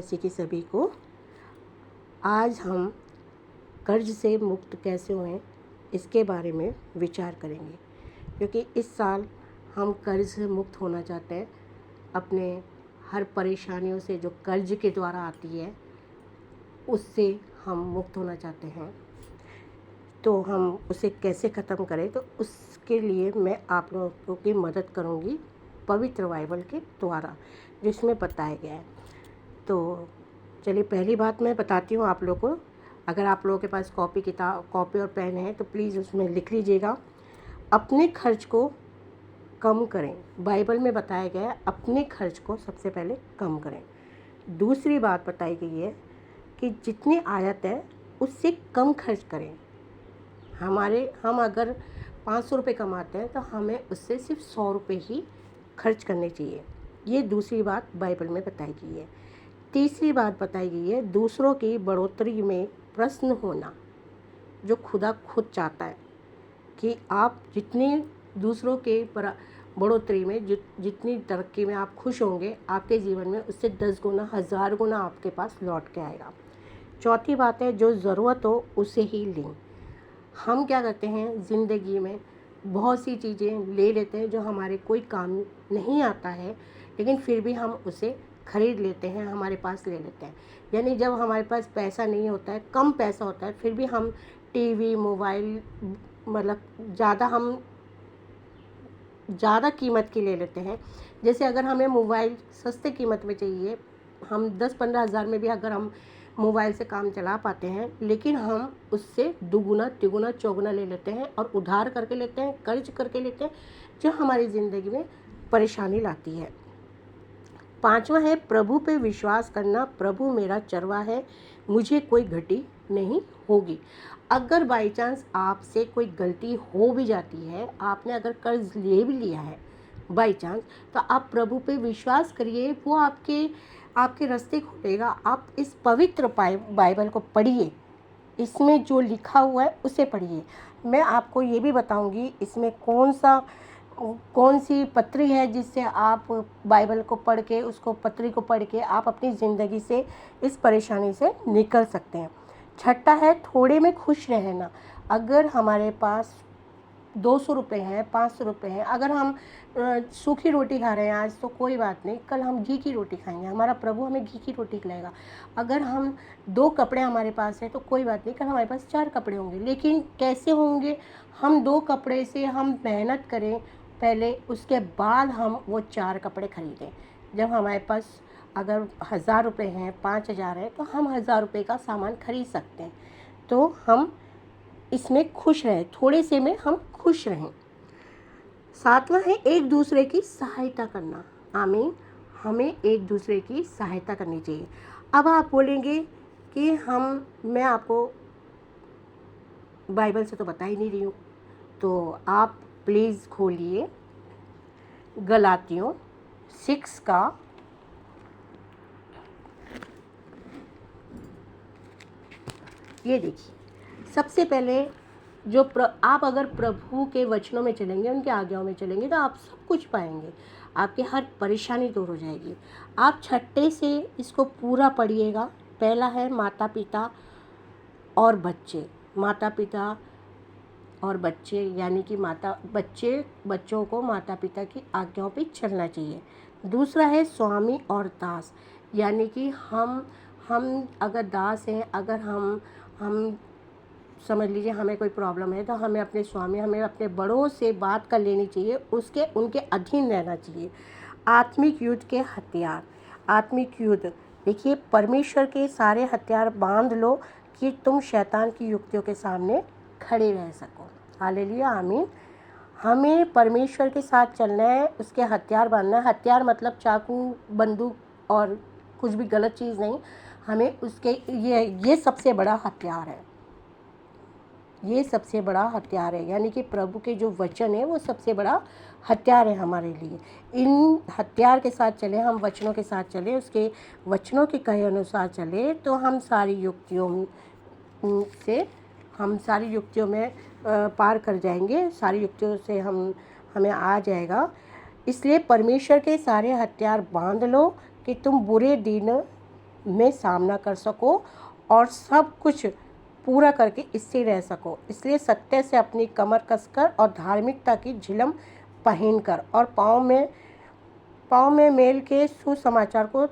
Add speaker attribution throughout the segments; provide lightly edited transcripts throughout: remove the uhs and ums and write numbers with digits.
Speaker 1: ऐसी की सभी को। आज हम कर्ज से मुक्त कैसे हों इसके बारे में विचार करेंगे, क्योंकि इस साल हम कर्ज से मुक्त होना चाहते हैं। अपने हर परेशानियों से जो कर्ज के द्वारा आती है उससे हम मुक्त होना चाहते हैं। तो हम उसे कैसे ख़त्म करें, तो उसके लिए मैं आप लोगों की मदद करूंगी पवित्र बाइबल के द्वारा, जिसमें बताया गया है। तो चलिए पहली बात मैं बताती हूँ आप लोगों को। अगर आप लोगों के पास कॉपी और पेन है तो प्लीज़ उसमें लिख लीजिएगा। अपने खर्च को कम करें। बाइबल में बताया गया है अपने खर्च को सबसे पहले कम करें। दूसरी बात बताई गई है कि जितनी आयत है उससे कम खर्च करें। हम अगर 500 रुपये कमाते हैं तो हमें उससे सिर्फ 100 रुपये ही खर्च करने चाहिए। ये दूसरी बात बाइबल में बताई गई है। तीसरी बात बताई गई है दूसरों की बढ़ोतरी में प्रसन्न होना। जो खुदा खुद चाहता है कि आप जितनी दूसरों के बढ़ोतरी में जितनी तरक्की में आप खुश होंगे, आपके जीवन में उससे 10 गुना 1000 गुना आपके पास लौट के आएगा। चौथी बात है जो ज़रूरत हो उसे ही लें। हम क्या करते हैं ज़िंदगी में बहुत सी चीज़ें ले लेते हैं जो हमारे कोई काम नहीं आता है, लेकिन फिर भी हम उसे ख़रीद लेते हैं, हमारे पास ले लेते हैं। यानी जब हमारे पास पैसा नहीं होता है, कम पैसा होता है, फिर भी हम टीवी मोबाइल हम ज़्यादा कीमत की ले लेते हैं। जैसे अगर हमें मोबाइल सस्ते कीमत में चाहिए, हम 10-15 हज़ार में भी अगर हम मोबाइल से काम चला पाते हैं, लेकिन हम उससे दुगुना तिगुना चौगुना ले लेते हैं और उधार करके लेते हैं, कर्ज करके लेते हैं, जो हमारी ज़िंदगी में परेशानी लाती है। पांचवा है प्रभु पे विश्वास करना। प्रभु मेरा चरवा है, मुझे कोई घटी नहीं होगी। अगर बाई चांस आपसे कोई गलती हो भी जाती है, आपने अगर कर्ज ले भी लिया है बाई चांस, तो आप प्रभु पे विश्वास करिए, वो आपके रास्ते खोलेगा। आप इस पवित्र बाइबल को पढ़िए, इसमें जो लिखा हुआ है उसे पढ़िए। मैं आपको ये भी बताऊंगी इसमें कौन सी पत्री है जिससे आप बाइबल को पढ़ के, उसको पत्री को पढ़ के आप अपनी ज़िंदगी से इस परेशानी से निकल सकते हैं। छठा है थोड़े में खुश रहना। अगर हमारे पास 200 रुपये हैं, 500 रुपये हैं, अगर हम सूखी रोटी खा रहे हैं आज, तो कोई बात नहीं, कल हम घी की रोटी खाएंगे, हमारा प्रभु हमें घी की रोटी खिलाएगा। अगर हम 2 कपड़े हमारे पास है तो कोई बात नहीं, कल हमारे पास 4 कपड़े होंगे। लेकिन कैसे होंगे? हम 2 कपड़े से हम मेहनत करें पहले, उसके बाद हम वो 4 कपड़े खरीदें। जब हमारे पास अगर 1000 रुपये हैं, 5000 है, तो हम 1000 रुपये का सामान खरीद सकते हैं। तो हम इसमें खुश रहें, थोड़े से में हम खुश रहें। सातवां है एक दूसरे की सहायता करना। आमीन। हमें एक दूसरे की सहायता करनी चाहिए। अब आप बोलेंगे कि मैं आपको बाइबल से तो बता ही नहीं रही हूँ, तो आप प्लीज़ खोलिए गलातियों 6 का ये देखिए। सबसे पहले जो आप अगर प्रभु के वचनों में चलेंगे, उनके आज्ञाओं में चलेंगे, तो आप सब कुछ पाएंगे, आपकी हर परेशानी दूर हो जाएगी। आप छठे से इसको पूरा पढ़िएगा। पहला है माता पिता और बच्चे। माता पिता और बच्चे यानी कि बच्चों को माता पिता की आज्ञाओं पे चलना चाहिए। दूसरा है स्वामी और दास, यानी कि हम अगर दास हैं, अगर हम समझ लीजिए हमें कोई प्रॉब्लम है, तो हमें अपने बड़ों से बात कर लेनी चाहिए, उनके अधीन रहना चाहिए। आत्मिक युद्ध के हथियार। आत्मिक युद्ध देखिए, परमेश्वर के सारे हथियार बांध लो कि तुम शैतान की युक्तियों के सामने खड़े रह सको। हालेलुया, आमीन। हमें परमेश्वर के साथ चलना है, उसके हथियार बांधना है। हथियार मतलब चाकू, बंदूक और कुछ भी गलत चीज़ नहीं। हमें ये सबसे बड़ा हथियार है। ये सबसे बड़ा हथियार है, यानी कि प्रभु के जो वचन है वो सबसे बड़ा हथियार है हमारे लिए। इन हथियार के साथ चले, हम वचनों के साथ चले, उसके वचनों के कहे अनुसार चले, तो हम सारी युक्तियों में पार कर जाएंगे, सारी युक्तियों से हमें आ जाएगा। इसलिए परमेश्वर के सारे हथियार बांध लो कि तुम बुरे दिन में सामना कर सको और सब कुछ पूरा करके इससे रह सको। इसलिए सत्य से अपनी कमर कसकर और धार्मिकता की झिलम पहनकर और पाँव में मेल के सुसमाचार को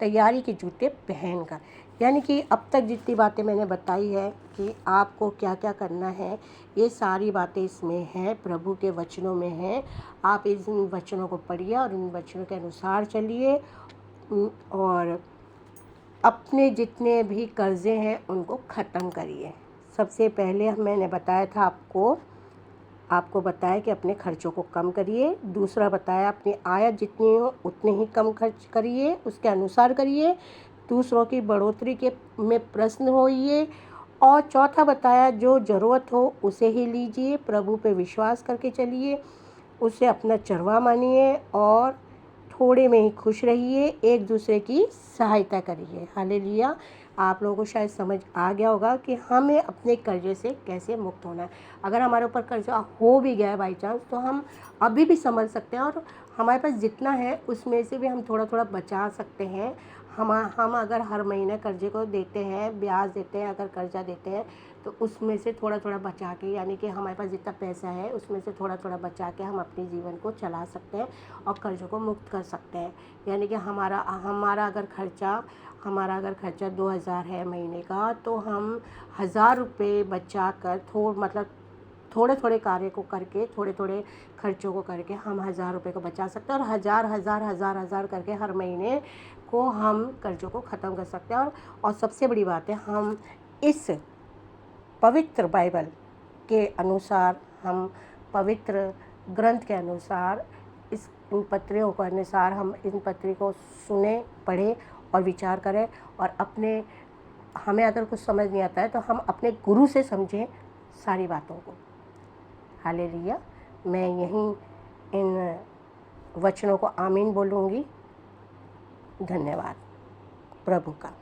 Speaker 1: तैयारी के जूते पहनकर। यानी कि अब तक जितनी बातें मैंने बताई है कि आपको क्या क्या करना है, ये सारी बातें इसमें हैं, प्रभु के वचनों में हैं। आप इन वचनों को पढ़िए और इन वचनों के अनुसार चलिए और अपने जितने भी कर्जे हैं उनको ख़त्म करिए। सबसे पहले मैंने बताया था आपको बताया कि अपने खर्चों को कम करिए। दूसरा बताया अपनी आय जितनी हो उतने ही कम खर्च करिए, उसके अनुसार करिए। दूसरों की बढ़ोतरी में प्रसन्न होइए। और चौथा बताया जो ज़रूरत हो उसे ही लीजिए, प्रभु पे विश्वास करके चलिए, उसे अपना चरवा मानिए और थोड़े में ही खुश रहिए, एक दूसरे की सहायता करिए। हालेलुया। आप लोगों को शायद समझ आ गया होगा कि हमें अपने कर्जे से कैसे मुक्त होना है। अगर हमारे ऊपर कर्जा हो भी गया है बाई चांस, तो हम अभी भी संभल सकते हैं और हमारे पास जितना है उसमें से भी हम थोड़ा थोड़ा बचा सकते हैं। हम अगर हर महीने कर्जे को देते हैं, ब्याज देते हैं, अगर कर्जा देते हैं तो उसमें से थोड़ा थोड़ा बचा के, यानी कि हमारे पास जितना पैसा है उसमें से थोड़ा थोड़ा बचा के हम अपने जीवन को चला सकते हैं और कर्जों को मुक्त कर सकते हैं। यानी कि हमारा अगर खर्चा 2000 है महीने का, तो हम 1000 रुपये बचा कर थोड़े थोड़े कार्य को करके, थोड़े थोड़े खर्चों को करके हम 1000 रुपये को बचा सकते हैं और हज़ार करके हर महीने को हम कर्जों को ख़त्म कर सकते हैं। और सबसे बड़ी बात है, हम इस पवित्र बाइबल के अनुसार, हम पवित्र ग्रंथ के अनुसार, इन पत्रियों के अनुसार हम इन पत्री को सुने, पढ़ें और विचार करें और हमें अगर कुछ समझ नहीं आता है तो हम अपने गुरु से समझें सारी बातों को। हालेलुया। मैं यहीं इन वचनों को आमीन बोलूँगी। धन्यवाद प्रभु का।